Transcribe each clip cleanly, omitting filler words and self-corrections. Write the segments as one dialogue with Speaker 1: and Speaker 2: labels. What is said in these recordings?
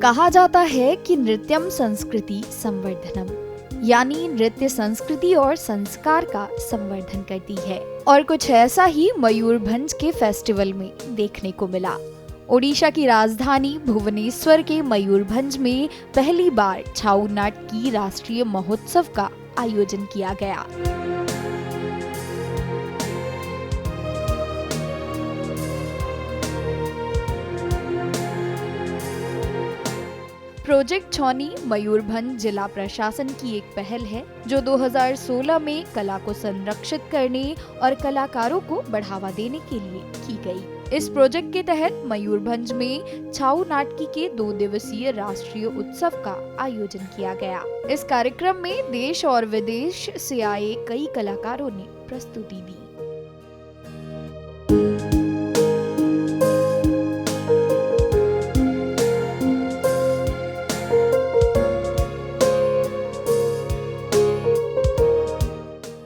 Speaker 1: कहा जाता है कि नृत्यम संस्कृति संवर्धनम, यानी नृत्य संस्कृति और संस्कार का संवर्धन करती है। और कुछ ऐसा ही मयूरभंज के फेस्टिवल में देखने को मिला। ओडिशा की राजधानी भुवनेश्वर के मयूरभंज में पहली बार छाऊ नाटकी राष्ट्रीय महोत्सव का आयोजन किया गया। प्रोजेक्ट छौनी मयूरभंज जिला प्रशासन की एक पहल है जो 2016 में कला को संरक्षित करने और कलाकारों को बढ़ावा देने के लिए की गई। इस प्रोजेक्ट के तहत मयूरभंज में छाऊ नाटकी के 2 दिवसीय राष्ट्रीय उत्सव का आयोजन किया गया। इस कार्यक्रम में देश और विदेश से आए कई कलाकारों ने प्रस्तुति दी।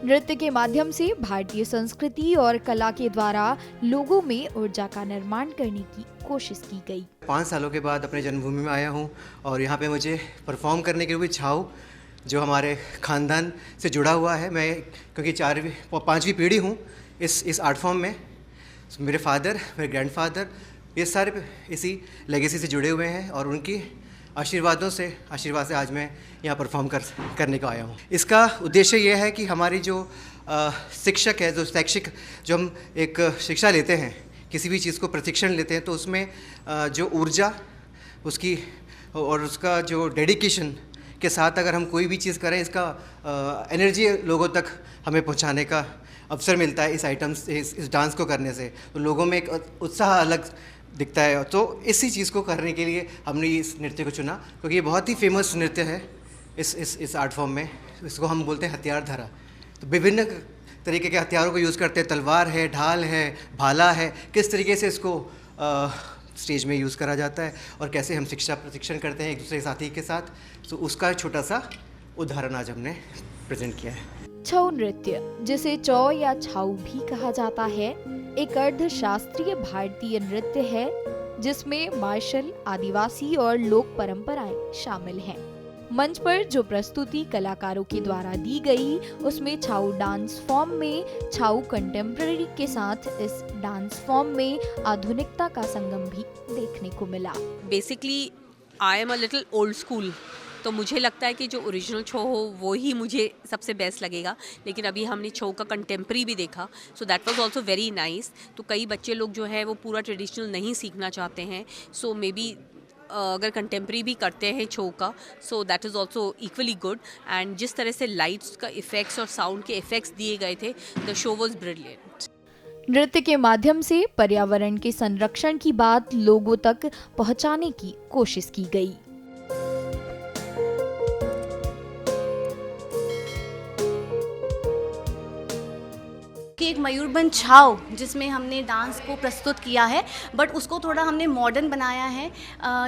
Speaker 1: नृत्य के माध्यम से भारतीय संस्कृति और कला के द्वारा लोगों में ऊर्जा का निर्माण करने की कोशिश की गई।
Speaker 2: 5 सालों के बाद अपने जन्मभूमि में आया हूँ और यहाँ पे मुझे परफॉर्म करने के लिए छाऊ जो हमारे खानदान से जुड़ा हुआ है। मैं क्योंकि 5वीं पीढ़ी हूँ इस आर्ट फॉर्म में। मेरे फादर, मेरे ग्रैंडफादर, ये सारे इसी लेगेसी से जुड़े हुए हैं और उनकी आशीर्वाद से आज मैं यहाँ परफॉर्म करने को आया हूँ। इसका उद्देश्य ये है कि हमारी जो शिक्षक है, जो शैक्षिक जो हम एक शिक्षा लेते हैं, किसी भी चीज़ को प्रशिक्षण लेते हैं, तो उसमें जो ऊर्जा उसकी और उसका जो डेडिकेशन के साथ अगर हम कोई भी चीज़ करें, इसका एनर्जी लोगों तक हमें पहुँचाने का अवसर मिलता है इस डांस को करने से। तो लोगों में एक उत्साह अलग दिखता है। तो इसी चीज़ को करने के लिए हमने इस नृत्य को चुना, क्योंकि ये बहुत ही फेमस नृत्य है इस आर्ट फॉर्म में। इसको हम बोलते हैं हथियार धरा। तो विभिन्न तरीके के हथियारों को यूज़ करते हैं। तलवार है, ढाल है, भाला है। किस तरीके से इसको स्टेज में यूज़ करा जाता है और कैसे हम शिक्षा प्रशिक्षण करते हैं एक दूसरे साथी के साथ, तो उसका छोटा सा उदाहरण आज हमने प्रेजेंट किया है।
Speaker 1: छऊ नृत्य, जिसे चौ या छाऊ भी कहा जाता है, एक अर्ध शास्त्रीय भारतीय नृत्य है जिसमें मार्शल, आदिवासी और लोक परंपराएं शामिल हैं। मंच पर जो प्रस्तुति कलाकारों के द्वारा दी गई, उसमें छाऊ डांस फॉर्म में छाऊ कंटेम्प्रेरी के साथ इस डांस फॉर्म में आधुनिकता का संगम भी देखने को मिला।
Speaker 3: Basically I am a little old school, तो मुझे लगता है कि जो ओरिजिनल छो हो वो ही मुझे सबसे बेस्ट लगेगा। लेकिन अभी हमने छो का कंटेम्प्रेरी भी देखा, so that was also very nice. तो कई बच्चे लोग जो है वो पूरा ट्रेडिशनल नहीं सीखना चाहते हैं, सो मे बी अगर कंटेम्प्रेरी भी करते हैं छो का, so that is also equally good. And जिस तरह से लाइट्स का इफ़ेक्ट्स और साउंड के इफ़ेक्ट्स दिए गए थे, द शो वाज ब्रिलियंट।
Speaker 1: नृत्य के माध्यम से पर्यावरण के संरक्षण की बात लोगों तक पहुंचाने की कोशिश की गई।
Speaker 4: कि एक मयूरभंज छाऊ जिसमें हमने डांस को प्रस्तुत किया है, बट उसको थोड़ा हमने मॉडर्न बनाया है,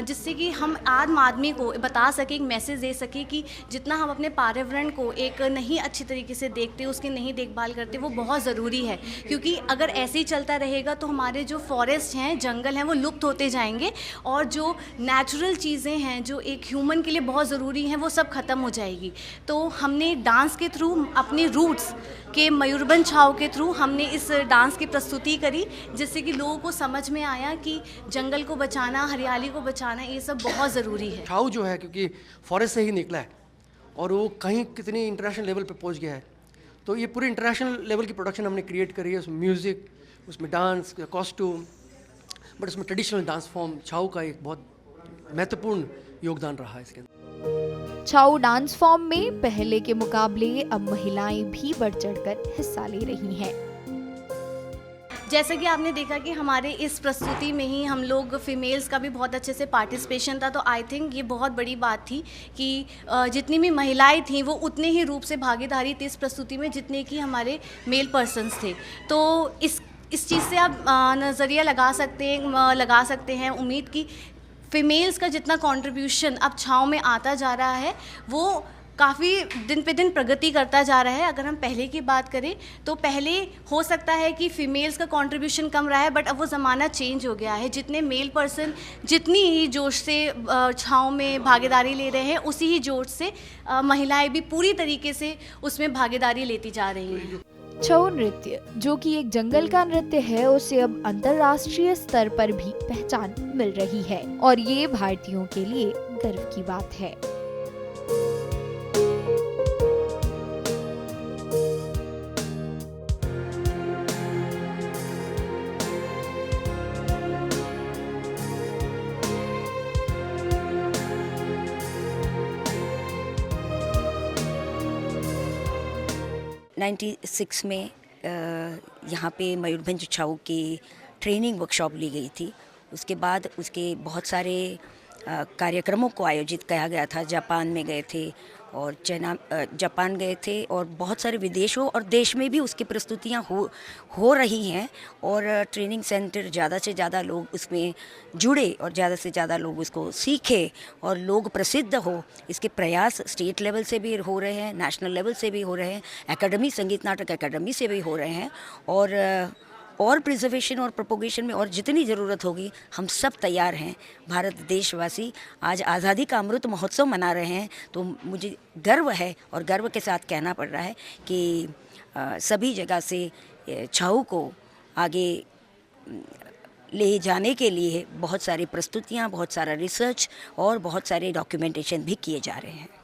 Speaker 4: जिससे कि हम आम आदमी को बता सके, एक मैसेज दे सके कि जितना हम अपने पर्यावरण को एक नहीं अच्छी तरीके से देखते, उसकी नहीं देखभाल करते, वो बहुत ज़रूरी है। क्योंकि अगर ऐसे ही चलता रहेगा तो हमारे जो फॉरेस्ट हैं, जंगल हैं, वो लुप्त होते जाएंगे और जो नेचुरल चीज़ें हैं जो एक ह्यूमन के लिए बहुत ज़रूरी हैं, वो सब ख़त्म हो जाएगी। तो हमने डांस के थ्रू अपने रूट्स के मयूरभंज छाऊ के थ्रू हमने इस डांस की प्रस्तुति करी, जिससे कि लोगों को समझ में आया कि जंगल को बचाना, हरियाली को बचाना, ये सब बहुत ज़रूरी है।
Speaker 5: छाऊ जो है क्योंकि फॉरेस्ट से ही निकला है और वो कहीं कितनी इंटरनेशनल लेवल पे पहुंच गया है, तो ये पूरी इंटरनेशनल लेवल की प्रोडक्शन हमने क्रिएट करी है। उसमें म्यूज़िक, उसमें डांस, कॉस्ट्यूम, बट उसमें ट्रेडिशनल डांस फॉर्म छाऊ का एक बहुत महत्वपूर्ण योगदान रहा है इसके अंदर।
Speaker 1: छाऊ डांस फॉर्म में पहले के मुकाबले अब महिलाएं भी बढ़ चढ़कर हिस्सा ले रही हैं।
Speaker 4: जैसा कि आपने देखा कि हमारे इस प्रस्तुति में ही हम लोग फीमेल्स का भी बहुत अच्छे से पार्टिसिपेशन था, तो आई थिंक ये बहुत बड़ी बात थी कि जितनी भी महिलाएं थीं वो उतने ही रूप से भागीदारी थी इस प्रस्तुति में जितने कि हमारे मेल पर्सन्स थे। तो इस चीज़ से आप नज़रिया लगा सकते हैं उम्मीद की फ़ीमेल्स का जितना कंट्रीब्यूशन अब छाँव में आता जा रहा है, वो काफ़ी दिन पे दिन प्रगति करता जा रहा है। अगर हम पहले की बात करें तो पहले हो सकता है कि फ़ीमेल्स का कंट्रीब्यूशन कम रहा है, बट अब वो ज़माना चेंज हो गया है। जितने मेल पर्सन जितनी ही जोश से छाँव में भागीदारी ले रहे हैं, उसी ही जोश से महिलाएं भी पूरी तरीके से उसमें भागीदारी लेती जा रही हैं।
Speaker 1: छऊ नृत्य, जो कि एक जंगल का नृत्य है, उसे अब अंतर्राष्ट्रीय स्तर पर भी पहचान मिल रही है और ये भारतीयों के लिए गर्व की बात है।
Speaker 6: '96 में यहाँ पे मयूरभंज छाऊ की ट्रेनिंग वर्कशॉप ली गई थी। उसके बाद उसके बहुत सारे कार्यक्रमों को आयोजित किया गया था। जापान में गए थे और जापान गए थे और बहुत सारे विदेशों और देश में भी उसकी प्रस्तुतियाँ हो रही हैं और ट्रेनिंग सेंटर ज़्यादा से ज़्यादा लोग उसमें जुड़े और ज़्यादा से ज़्यादा लोग उसको सीखे और लोग प्रसिद्ध हो, इसके प्रयास स्टेट लेवल से भी हो रहे हैं, नेशनल लेवल से भी हो रहे हैं, एकेडमी संगीत नाटक एकेडमी से भी हो रहे हैं और प्रिजर्वेशन और प्रोपोगेशन में और जितनी ज़रूरत होगी हम सब तैयार हैं। भारत देशवासी आज आज़ादी का अमृत महोत्सव मना रहे हैं, तो मुझे गर्व है और गर्व के साथ कहना पड़ रहा है कि सभी जगह से छाऊ को आगे ले जाने के लिए बहुत सारी प्रस्तुतियाँ, बहुत सारा रिसर्च और बहुत सारे डॉक्यूमेंटेशन भी किए जा रहे हैं।